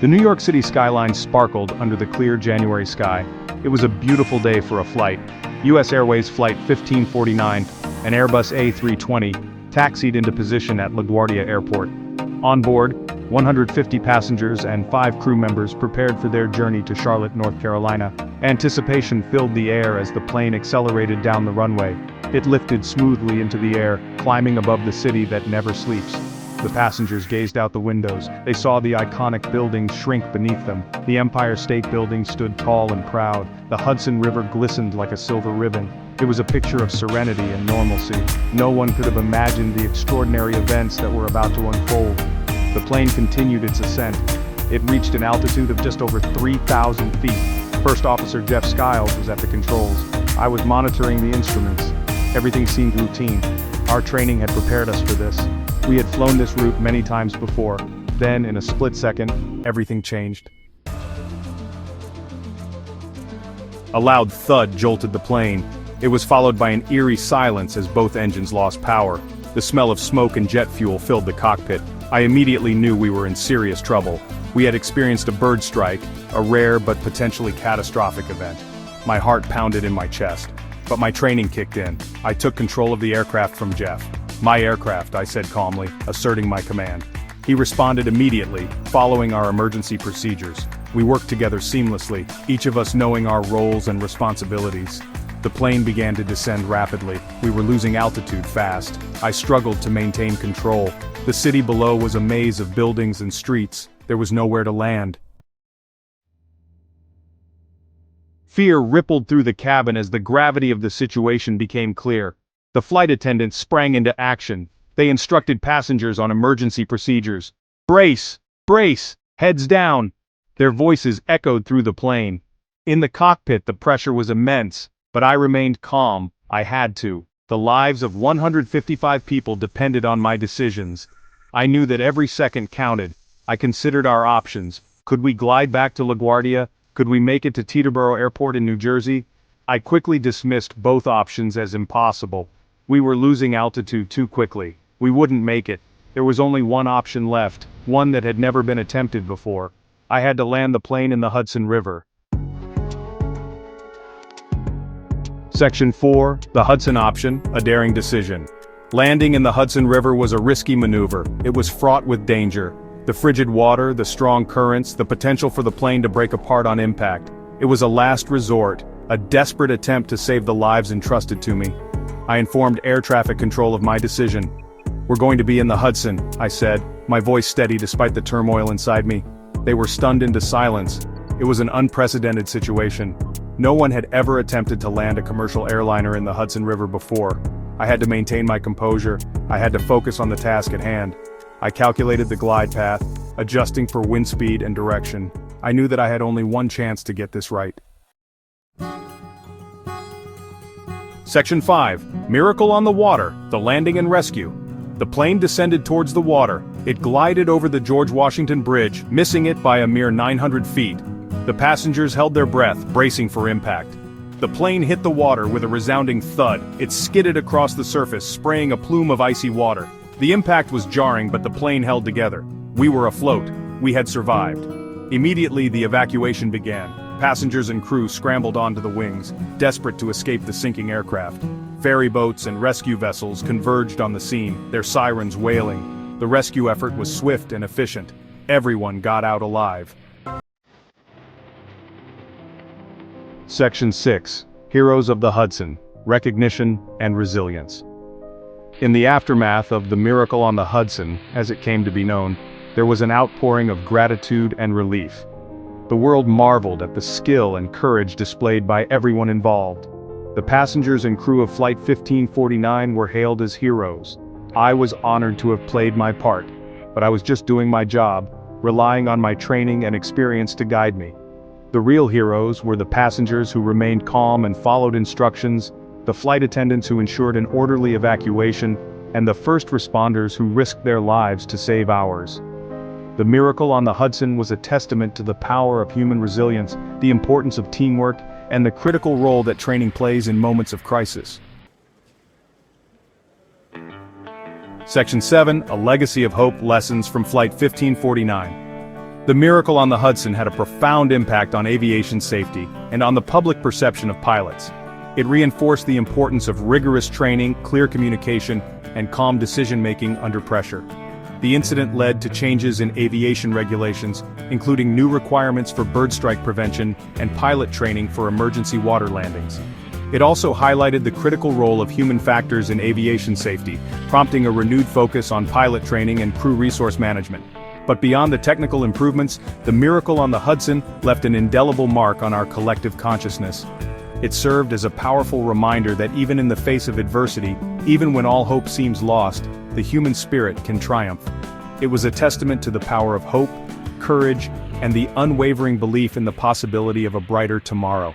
The New York City skyline sparkled under the clear January sky. It was a beautiful day for a flight. US Airways Flight 1549, an Airbus A320, taxied into position at LaGuardia Airport. On board, 150 passengers and 5 crew members prepared for their journey to Charlotte, North Carolina. Anticipation filled the air as the plane accelerated down the runway. It lifted smoothly into the air, climbing above the city that never sleeps. The passengers gazed out the windows. They saw the iconic buildings shrink beneath them. The Empire State Building stood tall and proud. The Hudson River glistened like a silver ribbon. It was a picture of serenity and normalcy. No one could have imagined the extraordinary events that were about to unfold. The plane continued its ascent. It reached an altitude of just over 3,000 feet. First Officer Jeff Skiles was at the controls. I was monitoring the instruments. Everything seemed routine. Our training had prepared us for this. We had flown this route many times before. Then, in a split second, everything changed. A loud thud jolted the plane. It was followed by an eerie silence as both engines lost power. The smell of smoke and jet fuel filled the cockpit. I immediately knew we were in serious trouble. We had experienced a bird strike, a rare but potentially catastrophic event. My heart pounded in my chest. But my training kicked in. I took control of the aircraft from Jeff. "My aircraft," I said calmly, asserting my command. He responded immediately, following our emergency procedures. We worked together seamlessly, each of us knowing our roles and responsibilities. The plane began to descend rapidly. We were losing altitude fast. I struggled to maintain control. The city below was a maze of buildings and streets. There was nowhere to land. Fear rippled through the cabin as the gravity of the situation became clear. The flight attendants sprang into action. They instructed passengers on emergency procedures. "Brace! Brace! Heads down!" Their voices echoed through the plane. In the cockpit the pressure was immense, but I remained calm. I had to. The lives of 155 people depended on my decisions. I knew that every second counted. I considered our options. Could we glide back to LaGuardia? Could we make it to Teterboro Airport in New Jersey? I quickly dismissed both options as impossible. We were losing altitude too quickly. We wouldn't make it. There was only one option left, one that had never been attempted before. I had to land the plane in the Hudson River. Section 4, the Hudson option, a daring decision. Landing in the Hudson River was a risky maneuver. It was fraught with danger. The frigid water, the strong currents, the potential for the plane to break apart on impact. It was a last resort, a desperate attempt to save the lives entrusted to me. I informed air traffic control of my decision. "We're going to be in the Hudson," I said, my voice steady despite the turmoil inside me. They were stunned into silence. It was an unprecedented situation. No one had ever attempted to land a commercial airliner in the Hudson River before. I had to maintain my composure. I had to focus on the task at hand. I calculated the glide path, adjusting for wind speed and direction. I knew that I had only one chance to get this right. Section 5, Miracle on the Water, the Landing and Rescue. The plane descended towards the water. It glided over the George Washington Bridge, missing it by a mere 900 feet. The passengers held their breath, bracing for impact. The plane hit the water with a resounding thud. It skidded across the surface, spraying a plume of icy water. The impact was jarring, but the plane held together. We were afloat. We had survived. Immediately, the evacuation began. Passengers and crew scrambled onto the wings, desperate to escape the sinking aircraft. Ferry boats and rescue vessels converged on the scene, their sirens wailing. The rescue effort was swift and efficient. Everyone got out alive. Section 6, Heroes of the Hudson, Recognition and Resilience. In the aftermath of the Miracle on the Hudson, as it came to be known, there was an outpouring of gratitude and relief. The world marveled at the skill and courage displayed by everyone involved. The passengers and crew of Flight 1549 were hailed as heroes. I was honored to have played my part, but I was just doing my job, relying on my training and experience to guide me. The real heroes were the passengers who remained calm and followed instructions, the flight attendants who ensured an orderly evacuation, and the first responders who risked their lives to save ours. The Miracle on the Hudson was a testament to the power of human resilience, the importance of teamwork, and the critical role that training plays in moments of crisis. Section 7, A Legacy of Hope, Lessons from Flight 1549. The miracle on the Hudson had a profound impact on aviation safety and on the public perception of pilots. It reinforced the importance of rigorous training, clear communication, and calm decision-making under pressure. The incident led to changes in aviation regulations, including new requirements for bird strike prevention and pilot training for emergency water landings. It also highlighted the critical role of human factors in aviation safety, prompting a renewed focus on pilot training and crew resource management. But beyond the technical improvements, the miracle on the Hudson left an indelible mark on our collective consciousness. It served as a powerful reminder that even in the face of adversity, even when all hope seems lost, the human spirit can triumph. It was a testament to the power of hope, courage, and the unwavering belief in the possibility of a brighter tomorrow.